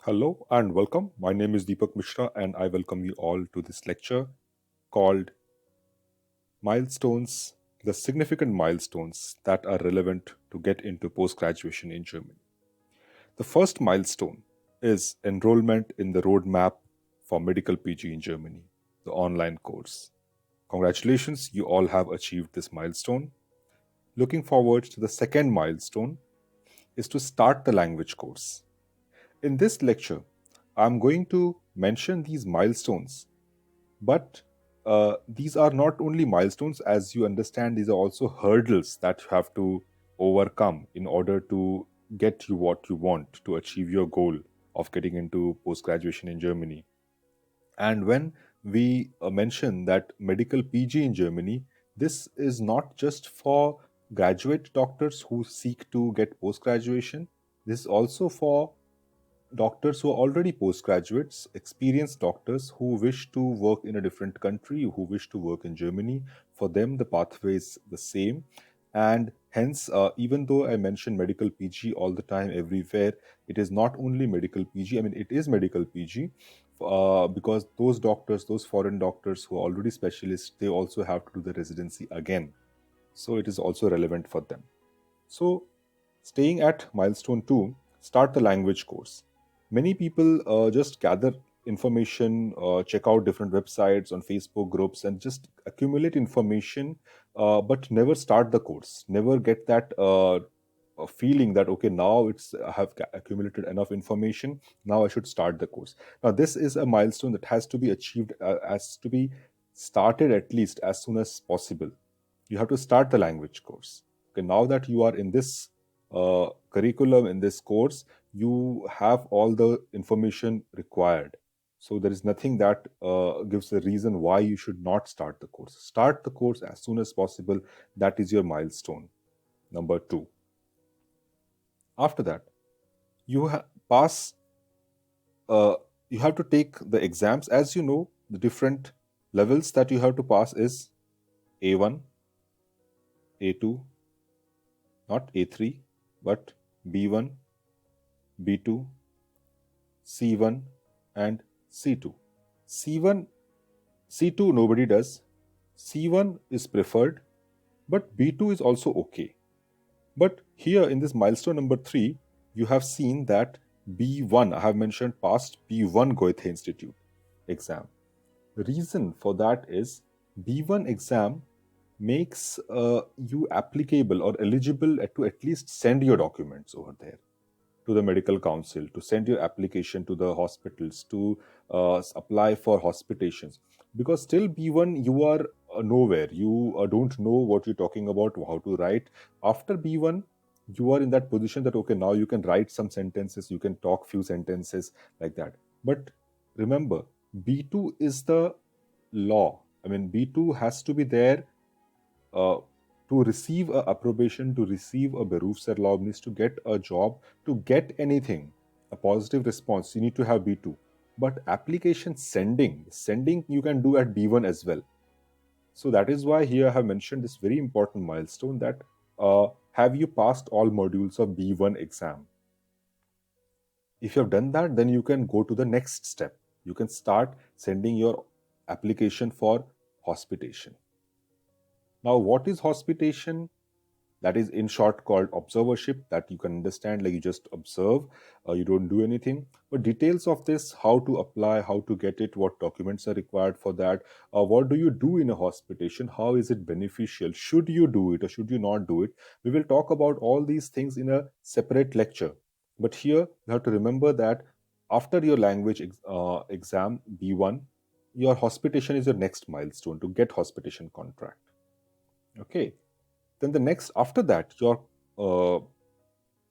Hello and welcome. My name is Deepak Mishra and I welcome you all to this lecture called Milestones, the significant milestones that are relevant to get into post graduation in Germany. The first milestone is enrollment in the roadmap for medical PG in Germany, the online course. Congratulations, you all have achieved this milestone. Looking forward to the second milestone is to start the language course. In this lecture, I'm going to mention these milestones, but these are not only milestones, as you understand, these are also hurdles that you have to overcome in order to get you what you want to achieve your goal of getting into post graduation in Germany. And when we mention that medical PG in Germany, this is not just for graduate doctors who seek to get post graduation, this is also for doctors who are already postgraduates, experienced doctors who wish to work in a different country, who wish to work in Germany. For them, the pathway is the same. And hence, even though I mention medical PG all the time, everywhere, it is not only medical PG. I mean, it is medical PG because those doctors, those foreign doctors who are already specialists, they also have to do the residency again. So it is also relevant for them. So, staying at milestone 2, start the language course. Many people just gather information, check out different websites on Facebook groups, and just accumulate information, but never start the course. Never get that feeling that okay, now I have accumulated enough information. Now I should start the course. Now this is a milestone that has to be achieved, has to be started at least as soon as possible. You have to start the language course. Okay, now that you are in this curriculum, in this course, you have all the information required. So there is nothing that gives a reason why you should not start the course. Start the course as soon as possible. That is your milestone number 2. After that, you pass. You have to take the exams. As you know, the different levels that you have to pass is A1, A2, not A3, but B1, B2, C1, and C2. C1, C2 nobody does. C1 is preferred, but B2 is also okay. But here in this milestone number 3, you have seen that B1, I have mentioned past B1 Goethe Institute exam. The reason for that is B1 exam makes you applicable or eligible to at least send your documents over there to the medical council, to send your application to the hospitals, to apply for hospitations. Because till B1, you are nowhere. You don't know what you're talking about, how to write. After B1, you are in that position that, okay, now you can write some sentences, you can talk few sentences like that. But remember, B2 is the law. I mean, B2 has to be there uh, to receive a approbation, to receive a Berufserlaubnis, to get a job, to get anything, a positive response, you need to have B2. But application sending you can do at B1 as well. So that is why here I have mentioned this very important milestone that have you passed all modules of B1 exam? If you have done that, then you can go to the next step. You can start sending your application for hospitation. Now, what is hospitation? That is in short called observership, that you can understand, like you just observe, you don't do anything. But details of this, how to apply, how to get it, what documents are required for that, what do you do in a hospitation, how is it beneficial, should you do it or should you not do it, we will talk about all these things in a separate lecture. But here you have to remember that after your language exam B1, your hospitation is your next milestone to get hospitation contract. Okay, then the next after that, your uh,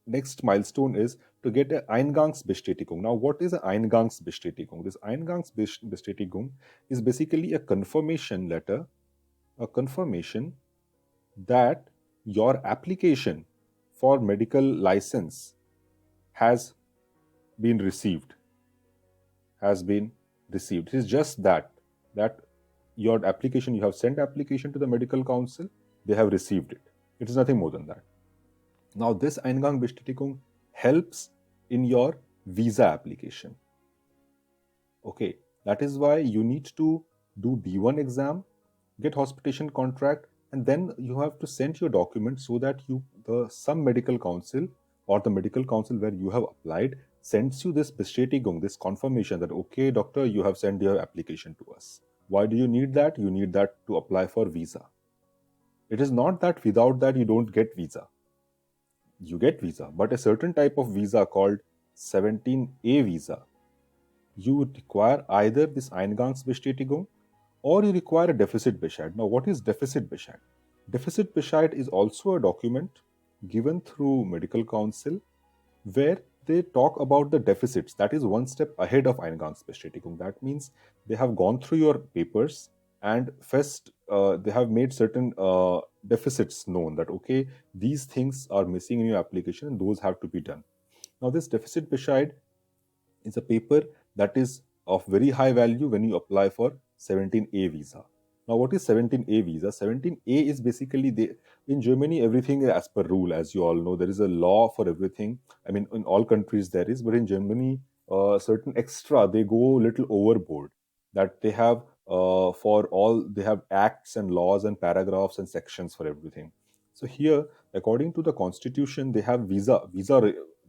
next milestone is to get a Eingangsbestätigung. Now, what is an Eingangsbestätigung? This Eingangsbestätigung is basically a confirmation letter, a confirmation that your application for medical license has been received. Has been received. It is just that your application, you have sent application to the medical council, they have received it. It is nothing more than that. Now, this Eingangsbestätigung helps in your visa application. Okay, that is why you need to do B1 exam, get hospitation contract, and then you have to send your documents so that the some medical council or the medical council where you have applied sends you this bestätigung, this confirmation that okay, doctor, you have sent your application to us. Why do you need that? You need that to apply for visa. It is not that without that you don't get visa. You get visa, but a certain type of visa called 17A visa, you would require either this Eingangsbestätigung or you require a deficit Bescheid. Now, what is deficit Bescheid? Deficit Bescheid is also a document given through medical council where they talk about the deficits. That is one step ahead of Eingangsbestätigung. That means they have gone through your papers and first they have made certain deficits known that okay, these things are missing in your application and those have to be done. Now, this deficit Bescheid is a paper that is of very high value when you apply for 17A visa. Now, what is 17A visa? 17A is basically in Germany, everything is as per rule, as you all know. There is a law for everything. I mean, in all countries there is, but in Germany, certain extra, they go a little overboard. That they have they have acts and laws and paragraphs and sections for everything. So here, according to the constitution, they have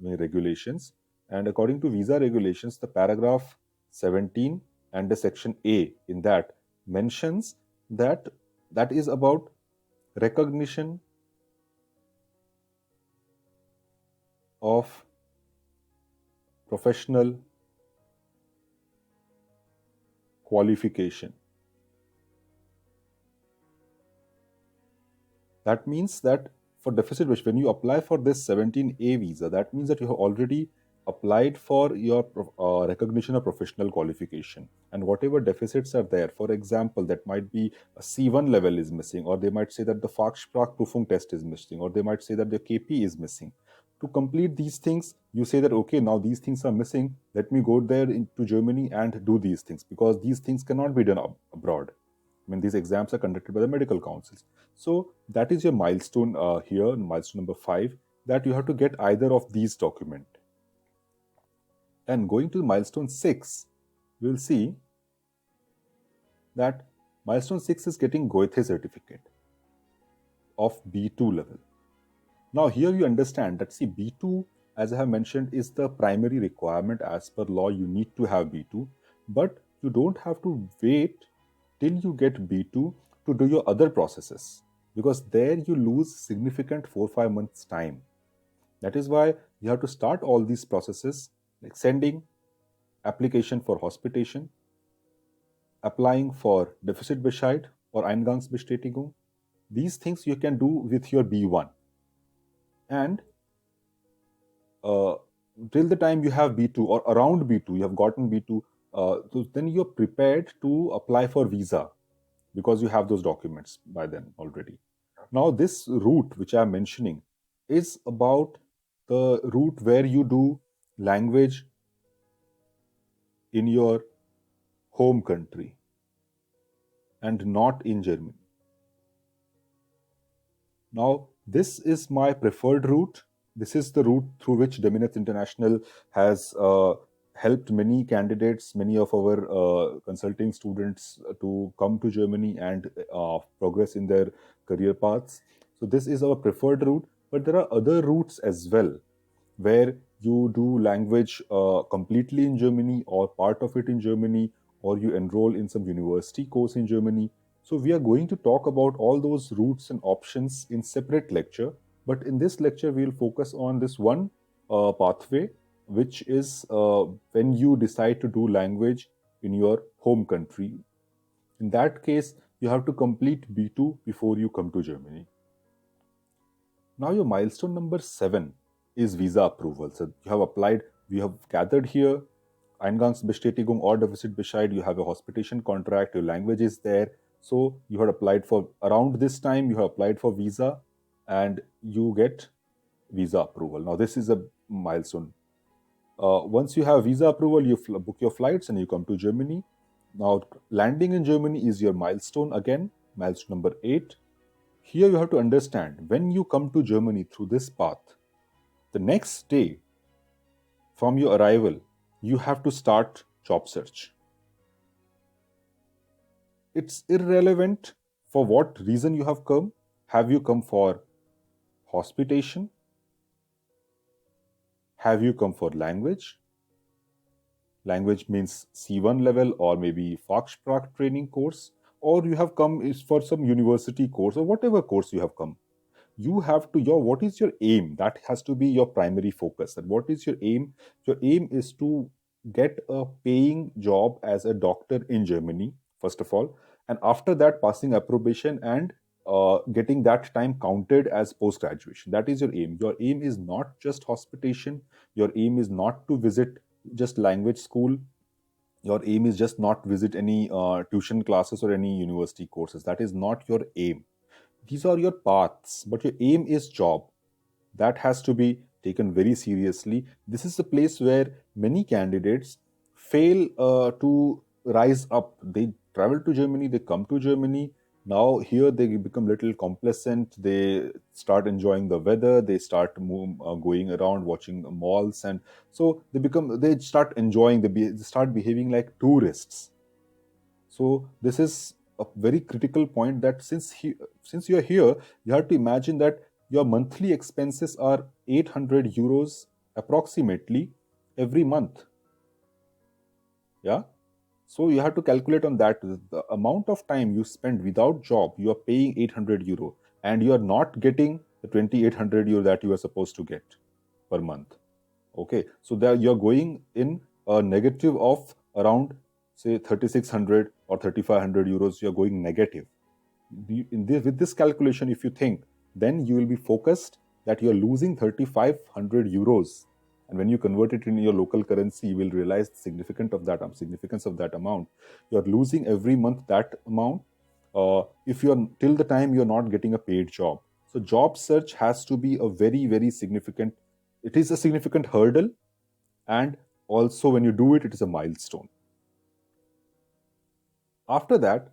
regulations, and according to visa regulations, the paragraph 17 and the section A in that mentions that that is about recognition of professional qualification. That means that for deficit, which when you apply for this 17A visa, that means that you have already applied for your recognition of professional qualification, and whatever deficits are there, for example, that might be a C1 level is missing, or they might say that the Fachsprachprüfung test is missing, or they might say that the KP is missing. To complete these things, you say that okay, now these things are missing, let me go there into Germany and do these things, because these things cannot be done abroad. I mean, these exams are conducted by the medical councils. So that is your milestone here, milestone number 5, that you have to get either of these document. And going to milestone 6, we'll see that milestone 6 is getting Goethe certificate of B2 level. Now here you understand that see, B2, as I have mentioned, is the primary requirement. As per law, you need to have B2, but you don't have to wait till you get B2 to do your other processes, because there you lose significant 4-5 months time. That is why you have to start all these processes like sending application for hospitation, applying for Deficit Bescheid or Eingangsbestätigung. These things you can do with your B1. And till the time you have B2 or around B2, you have gotten B2, so then you're prepared to apply for visa because you have those documents by then already. Now, this route which I'm mentioning is about the route where you do language in your home country and not in Germany. Now, this is my preferred route. This is the route through which Demineth International has helped many candidates, many of our consulting students to come to Germany and progress in their career paths. So this is our preferred route, but there are other routes as well where you do language completely in Germany or part of it in Germany, or you enroll in some university course in Germany. So we are going to talk about all those routes and options in separate lecture, but in this lecture we'll focus on this one pathway, which is when you decide to do language in your home country. In that case, you have to complete B2 before you come to Germany. Now your milestone number 7 is visa approval. So you have applied, you have gathered here Eingangsbestätigung or Deficit Bescheid, you have a hospitation contract, your language is there. So you had applied for, around this time, you have applied for visa and you get visa approval. Now this is a milestone. Once you have visa approval, you book your flights and you come to Germany. Now landing in Germany is your milestone again, milestone number 8. Here you have to understand, when you come to Germany through this path, the next day from your arrival, you have to start job search. It's irrelevant for what reason you have come. Have you come for hospitation? Have you come for language? Language means C1 level or maybe Fachsprach training course, or you have come is for some university course or whatever course you have come. You have to your what is your aim? That has to be your primary focus. And what is your aim? Your aim is to get a paying job as a doctor in Germany, first of all, and after that passing approbation and getting that time counted as post graduation. That is your aim. Your aim is not just hospitation. Your aim is not to visit just language school. Your aim is just not visit any tuition classes or any university courses. That is not your aim. These are your paths, but your aim is job. That has to be taken very seriously. This is the place where many candidates fail to rise up. They travel to Germany, they come to Germany. Now here they become little complacent. They start enjoying the weather. They start going around watching malls, and so they start enjoying. They start behaving like tourists. So this is a very critical point that since you are here, you have to imagine that your monthly expenses are 800 euros approximately every month. Yeah. So you have to calculate on that the amount of time you spend without job. You are paying 800 euro, and you are not getting the 2800 euro that you are supposed to get per month. Okay, so there you're going in a negative of around say 3600 or 3500 euros. You're going negative. With this calculation, if you think, then you will be focused that you're losing 3500 euros. And when you convert it in your local currency, you will realize the significance of that amount. You're losing every month that amount if you're till the time you're not getting a paid job. So job search has to be a very, very significant, it is a significant hurdle, and also when you do it, it is a milestone. After that,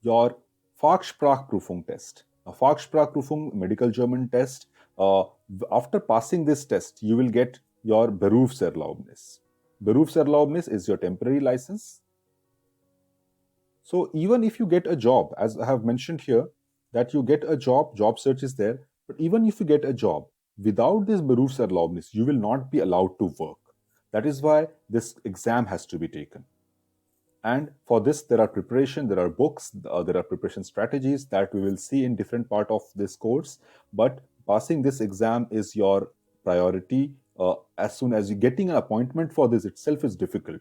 your Fachsprachprüfung test. A Fachsprachprüfung, medical German test. After passing this test, you will get your Berufserlaubnis. Berufserlaubnis is your temporary license. So even if you get a job, as I have mentioned here, that you get a job search is there, but even if you get a job, without this Berufserlaubnis, you will not be allowed to work. That is why this exam has to be taken. And for this, there are books, there are preparation strategies that we will see in different part of this course. But passing this exam is your priority. As soon as you getting an appointment for this itself is difficult.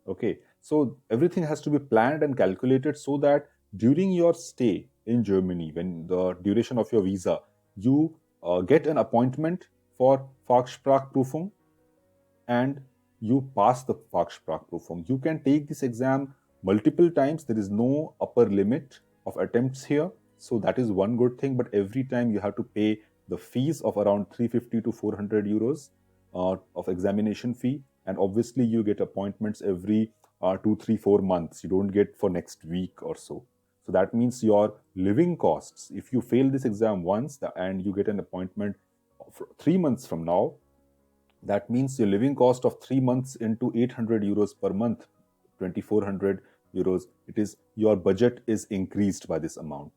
Okay, so everything has to be planned and calculated so that during your stay in Germany, when the duration of your visa, you get an appointment for Fachsprachprüfung and you pass the Fachsprachprüfung. You can take this exam multiple times. There is no upper limit of attempts here. So that is one good thing. But every time you have to pay the fees of around 350 to 400 euros of examination fee. And obviously you get appointments every 2, 3, 4 months. You don't get for next week or so. So that means your living costs, if you fail this exam once and you get an appointment 3 months from now, that means your living cost of 3 months into 800 euros per month, 2400 euros, it is your budget is increased by this amount.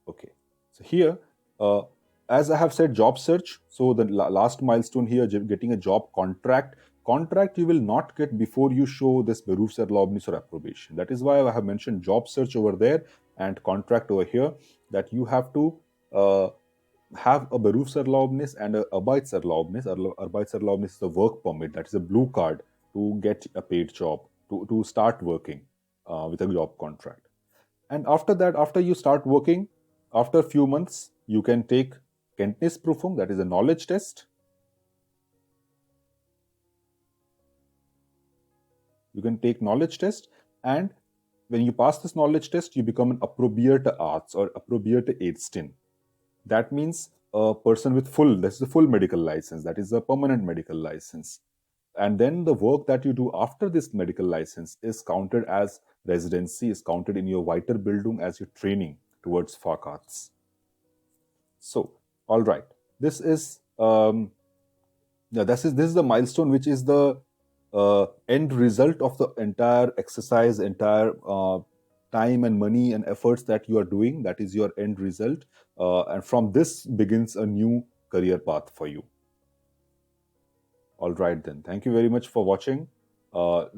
Okay, so here, as I have said, job search. So the last milestone here, getting a job contract. Contract you will not get before you show this Berufserlaubnis or approbation. That is why I have mentioned job search over there and contract over here, that you have to have a Berufserlaubnis and a Arbeitserlaubnis. Arbeitserlaubnis is a work permit, that is a blue card to get a paid job, to start working with a job contract. And after that, after you start working, after a few months, you can take Kenntnisprüfung, that is a knowledge test. You can take knowledge test, and when you pass this knowledge test, you become an approbierte Arzt or approbierte Ärztin. That means a person with that's a full medical license, that is a permanent medical license. And then the work that you do after this medical license is counted as residency, is counted in your Weiterbildung as your training towards Facharzt. So, all right, this is Yeah, this is the milestone, which is the end result of the entire exercise, entire time and money and efforts that you are doing. That is your end result, and from this begins a new career path for you. All right, then. Thank you very much for watching.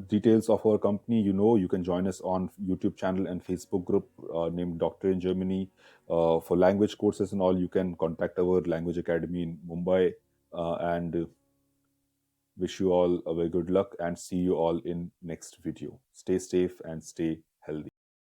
Details of our company, you can join us on YouTube channel and Facebook group named Doctor in Germany. For language courses and all, you can contact our language academy in Mumbai. And wish you all a very good luck and see you all in next video. Stay safe and stay